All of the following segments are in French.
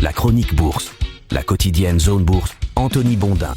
La chronique bourse, la quotidienne Zone Bourse, Anthony Bondin.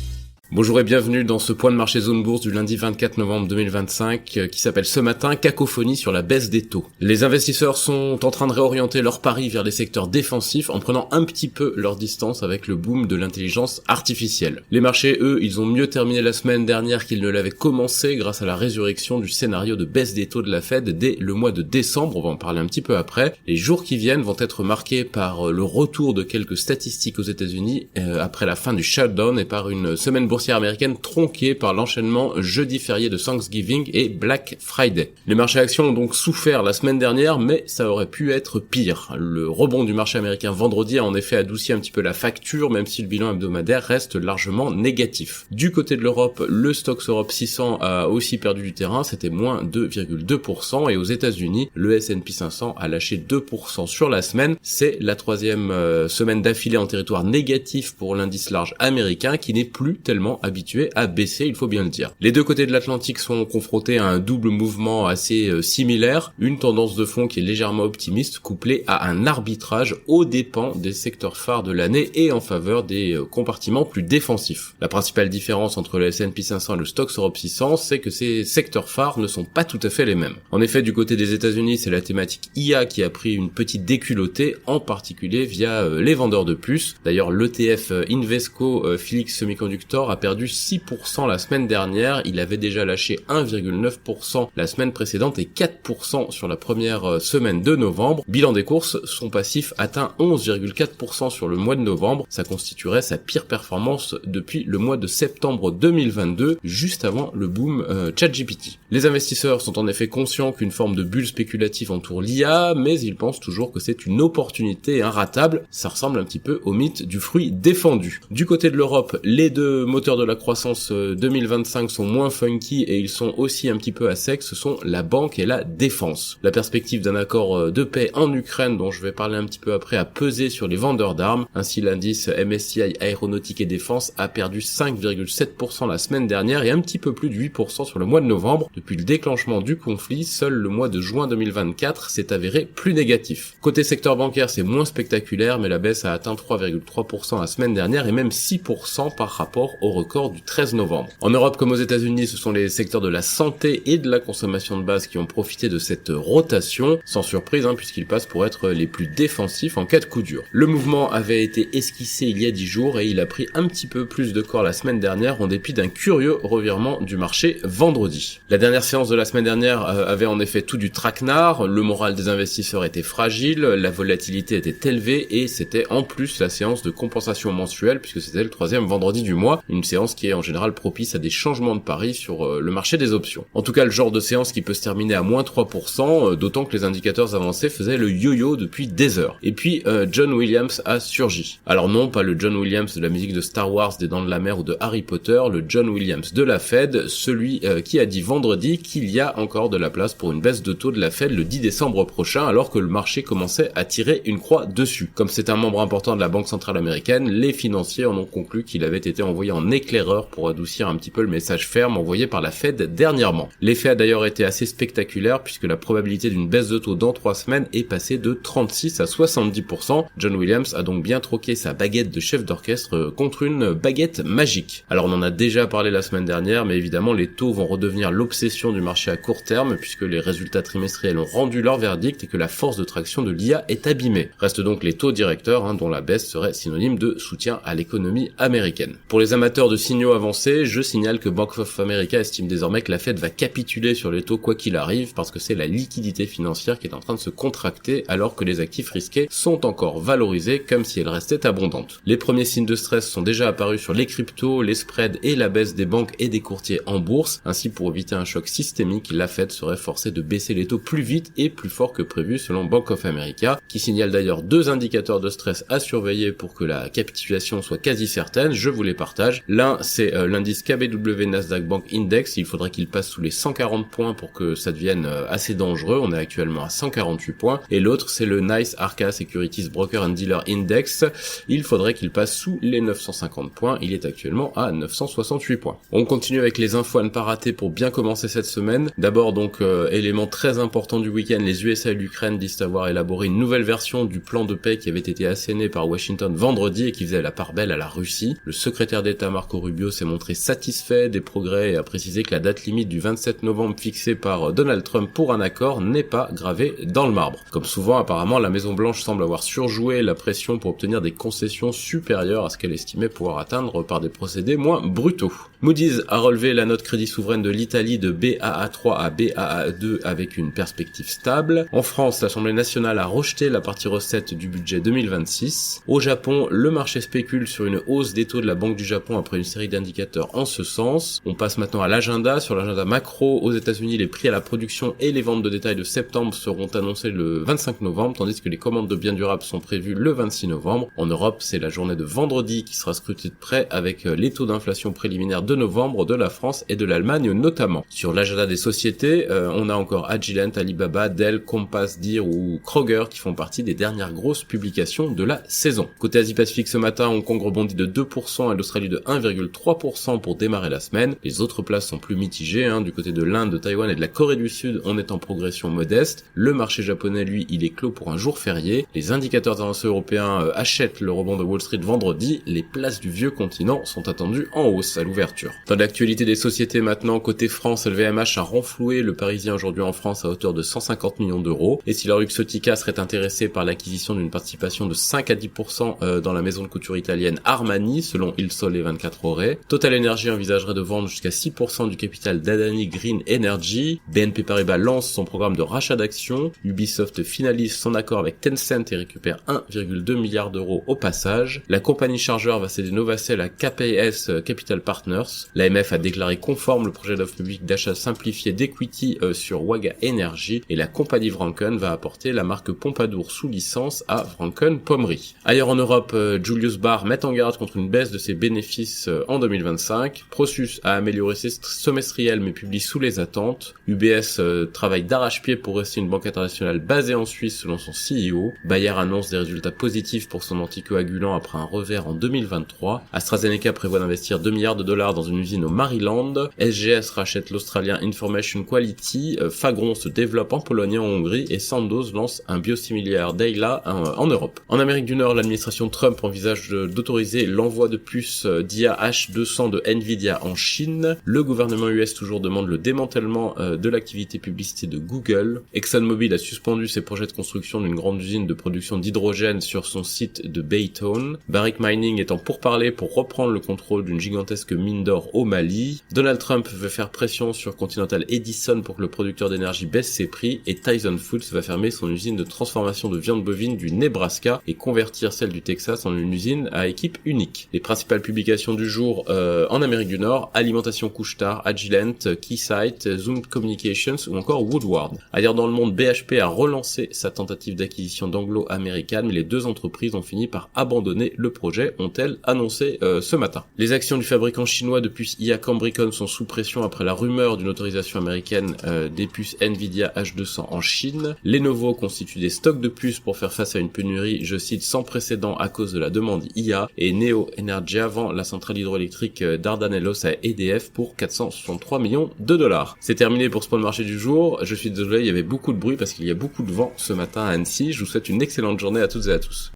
Bonjour et bienvenue dans ce point de marché Zone Bourse du lundi 24 novembre 2025 qui s'appelle ce matin Cacophonie sur la baisse des taux. Les investisseurs sont en train de réorienter leurs paris vers les secteurs défensifs en prenant un petit peu leur distance avec le boom de l'intelligence artificielle. Les marchés, eux, ils ont mieux terminé la semaine dernière qu'ils ne l'avaient commencé grâce à la résurrection du scénario de baisse des taux de la Fed dès le mois de décembre, on va en parler un petit peu après. Les jours qui viennent vont être marqués par le retour de quelques statistiques aux États-Unis après la fin du shutdown et par une semaine boursière américaine tronquée par l'enchaînement jeudi férié de Thanksgiving et Black Friday. Les marchés actions ont donc souffert la semaine dernière, mais ça aurait pu être pire. Le rebond du marché américain vendredi a en effet adouci un petit peu la facture, même si le bilan hebdomadaire reste largement négatif. Du côté de l'Europe, le Stoxx Europe 600 a aussi perdu du terrain, c'était moins 2,2%, et aux États-Unis, le S&P 500 a lâché 2% sur la semaine. C'est la troisième semaine d'affilée en territoire négatif pour l'indice large américain qui n'est plus tellement habitué à baisser, il faut bien le dire. Les deux côtés de l'Atlantique sont confrontés à un double mouvement assez similaire, une tendance de fond qui est légèrement optimiste couplée à un arbitrage aux dépens des secteurs phares de l'année et en faveur des compartiments plus défensifs. La principale différence entre le S&P 500 et le Stoxx Europe 600, c'est que ces secteurs phares ne sont pas tout à fait les mêmes. En effet, du côté des États-Unis, c'est la thématique IA qui a pris une petite déculottée, en particulier via les vendeurs de puces. D'ailleurs, l'ETF Invesco Felix Semiconductor a perdu 6% la semaine dernière, il avait déjà lâché 1,9% la semaine précédente et 4% sur la première semaine de novembre. Bilan des courses, son passif atteint 11,4% sur le mois de novembre, ça constituerait sa pire performance depuis le mois de septembre 2022, juste avant le boom ChatGPT. Les investisseurs sont en effet conscients qu'une forme de bulle spéculative entoure l'IA, mais ils pensent toujours que c'est une opportunité inratable, ça ressemble un petit peu au mythe du fruit défendu. Du côté de l'Europe, les deux moteurs de la croissance 2025 sont moins funky et ils sont aussi un petit peu à sec, ce sont la banque et la défense. La perspective d'un accord de paix en Ukraine, dont je vais parler un petit peu après, a pesé sur les vendeurs d'armes. Ainsi, l'indice MSCI Aéronautique et Défense a perdu 5,7% la semaine dernière et un petit peu plus de 8% sur le mois de novembre. Depuis le déclenchement du conflit, seul le mois de juin 2024 s'est avéré plus négatif. Côté secteur bancaire, c'est moins spectaculaire, mais la baisse a atteint 3,3% la semaine dernière et même 6% par rapport au record du 13 novembre. En Europe comme aux États-Unis, ce sont les secteurs de la santé et de la consommation de base qui ont profité de cette rotation, sans surprise puisqu'ils passent pour être les plus défensifs en cas de coup dur. Le mouvement avait été esquissé il y a 10 jours et il a pris un petit peu plus de corps la semaine dernière en dépit d'un curieux revirement du marché vendredi. La dernière séance de la semaine dernière avait en effet tout du traquenard, le moral des investisseurs était fragile, la volatilité était élevée et c'était en plus la séance de compensation mensuelle puisque c'était le troisième vendredi du mois, une séance qui est en général propice à des changements de paris sur le marché des options. En tout cas, le genre de séance qui peut se terminer à moins 3%, d'autant que les indicateurs avancés faisaient le yo-yo depuis des heures. Et puis, John Williams a surgi. Alors non, pas le John Williams de la musique de Star Wars, des Dents de la Mer ou de Harry Potter, le John Williams de la Fed, celui qui a dit vendredi qu'il y a encore de la place pour une baisse de taux de la Fed le 10 décembre prochain, alors que le marché commençait à tirer une croix dessus. Comme c'est un membre important de la Banque centrale américaine, les financiers en ont conclu qu'il avait été envoyé en éclaireur pour adoucir un petit peu le message ferme envoyé par la Fed dernièrement. L'effet a d'ailleurs été assez spectaculaire puisque la probabilité d'une baisse de taux dans 3 semaines est passée de 36 à 70%. John Williams a donc bien troqué sa baguette de chef d'orchestre contre une baguette magique. Alors on en a déjà parlé la semaine dernière, mais évidemment les taux vont redevenir l'obsession du marché à court terme puisque les résultats trimestriels ont rendu leur verdict et que la force de traction de l'IA est abîmée. Restent donc les taux directeurs dont la baisse serait synonyme de soutien à l'économie américaine. Pour les amateurs de signaux avancés, je signale que Bank of America estime désormais que la Fed va capituler sur les taux quoi qu'il arrive parce que c'est la liquidité financière qui est en train de se contracter alors que les actifs risqués sont encore valorisés comme si elles restaient abondantes. Les premiers signes de stress sont déjà apparus sur les cryptos, les spreads et la baisse des banques et des courtiers en bourse. Ainsi, pour éviter un choc systémique, la Fed serait forcée de baisser les taux plus vite et plus fort que prévu selon Bank of America, qui signale d'ailleurs 2 indicateurs de stress à surveiller pour que la capitulation soit quasi certaine. Je vous les partage. L'un, c'est l'indice KBW Nasdaq Bank Index. Il faudrait qu'il passe sous les 140 points pour que ça devienne assez dangereux. On est actuellement à 148 points. Et l'autre, c'est le NICE Arca Securities Broker and Dealer Index. Il faudrait qu'il passe sous les 950 points. Il est actuellement à 968 points. On continue avec les infos à ne pas rater pour bien commencer cette semaine. D'abord donc, élément très important du week-end, les USA et l'Ukraine disent avoir élaboré une nouvelle version du plan de paix qui avait été asséné par Washington vendredi et qui faisait la part belle à la Russie. Le secrétaire d'État Marco Rubio s'est montré satisfait des progrès et a précisé que la date limite du 27 novembre fixée par Donald Trump pour un accord n'est pas gravée dans le marbre. Comme souvent, apparemment, la Maison-Blanche semble avoir surjoué la pression pour obtenir des concessions supérieures à ce qu'elle estimait pouvoir atteindre par des procédés moins brutaux. Moody's a relevé la note crédit souveraine de l'Italie de Baa3 à Baa2 avec une perspective stable. En France, l'Assemblée nationale a rejeté la partie recette du budget 2026. Au Japon, le marché spécule sur une hausse des taux de la Banque du Japon après une série d'indicateurs en ce sens. On passe maintenant à l'agenda. Sur l'agenda macro, aux États-Unis, les prix à la production et les ventes de détail de septembre seront annoncés le 25 novembre, tandis que les commandes de biens durables sont prévues le 26 novembre. En Europe, c'est la journée de vendredi qui sera scrutée de près avec les taux d'inflation préliminaires de novembre de la France et de l'Allemagne notamment. Sur l'agenda des sociétés, on a encore Agilent, Alibaba, Dell, Compass, Deere ou Kroger qui font partie des dernières grosses publications de la saison. Côté Asie-Pacifique ce matin, Hong Kong rebondit de 2% et l'Australie de 1,3% pour démarrer la semaine. Les autres places sont plus mitigées, du côté de l'Inde, de Taïwan et de la Corée du Sud, on est en progression modeste. Le marché japonais, lui, il est clos pour un jour férié. Les indicateurs avancés européens achètent le rebond de Wall Street vendredi. Les places du vieux continent sont attendues en hausse à l'ouverture. Dans l'actualité des sociétés maintenant, côté France, LVMH a renfloué le Parisien aujourd'hui en France à hauteur de 150 millions d'euros. Et si Luxottica serait intéressé par l'acquisition d'une participation de 5 à 10% dans la maison de couture italienne Armani, selon Il Sole 24 Ore, Total Energy envisagerait de vendre jusqu'à 6% du capital d'Adani Green Energy, BNP Paribas lance son programme de rachat d'actions, Ubisoft finalise son accord avec Tencent et récupère 1,2 milliard d'euros au passage, la compagnie chargeur va céder Novacell à KPS Capital Partners, l'AMF a déclaré conforme le projet d'offre publique d'achat simplifié d'equity sur Waga Energy et la compagnie Franken va apporter la marque Pompadour sous licence à Franken Pommery. Ailleurs en Europe, Julius Baer met en garde contre une baisse de ses bénéfices en 2025, Prosus a amélioré ses semestriels mais publie sous les attentes, UBS travaille d'arrache-pied pour rester une banque internationale basée en Suisse selon son CEO, Bayer annonce des résultats positifs pour son anticoagulant après un revers en 2023, AstraZeneca prévoit d'investir 2 milliards de dollars dans une usine au Maryland, SGS rachète l'Australien Information Quality, Fagron se développe en Pologne et en Hongrie et Sandoz lance un biosimilaire Dayla en Europe. En Amérique du Nord, l'administration Trump envisage d'autoriser l'envoi de puces d'IA H200 de Nvidia en Chine, le gouvernement US toujours demande le démantèlement de l'activité publicité de Google, ExxonMobil a suspendu ses projets de construction d'une grande usine de production d'hydrogène sur son site de Baytown, Barrick Mining est en pourparlers pour reprendre le contrôle d'une gigantesque mine d'or au Mali, Donald Trump veut faire pression sur Continental Edison pour que le producteur d'énergie baisse ses prix et Tyson Foods va fermer son usine de transformation de viande bovine du Nebraska et convertir celle du Texas en une usine à équipe unique. Les principales publications du jour en Amérique du Nord, Alimentation Couche-Tard, Agilent, Keysight, Zoom Communications ou encore Woodward. Ailleurs dans le monde, BHP a relancé sa tentative d'acquisition d'Anglo-American, mais les deux entreprises ont fini par abandonner le projet, ont-elles annoncé ce matin. Les actions du fabricant chinois de puces IA Cambricon sont sous pression après la rumeur d'une autorisation américaine des puces Nvidia H200 en Chine. Lenovo constitue des stocks de puces pour faire face à une pénurie, je cite, sans précédent à cause de la demande IA, et Neo Energia vend la centrale hydroélectrique Dardanelos à EDF pour 463 millions de dollars. C'est terminé pour ce point de marché du jour. Je suis désolé, il y avait beaucoup de bruit parce qu'il y a beaucoup de vent ce matin à Annecy. Je vous souhaite une excellente journée à toutes et à tous.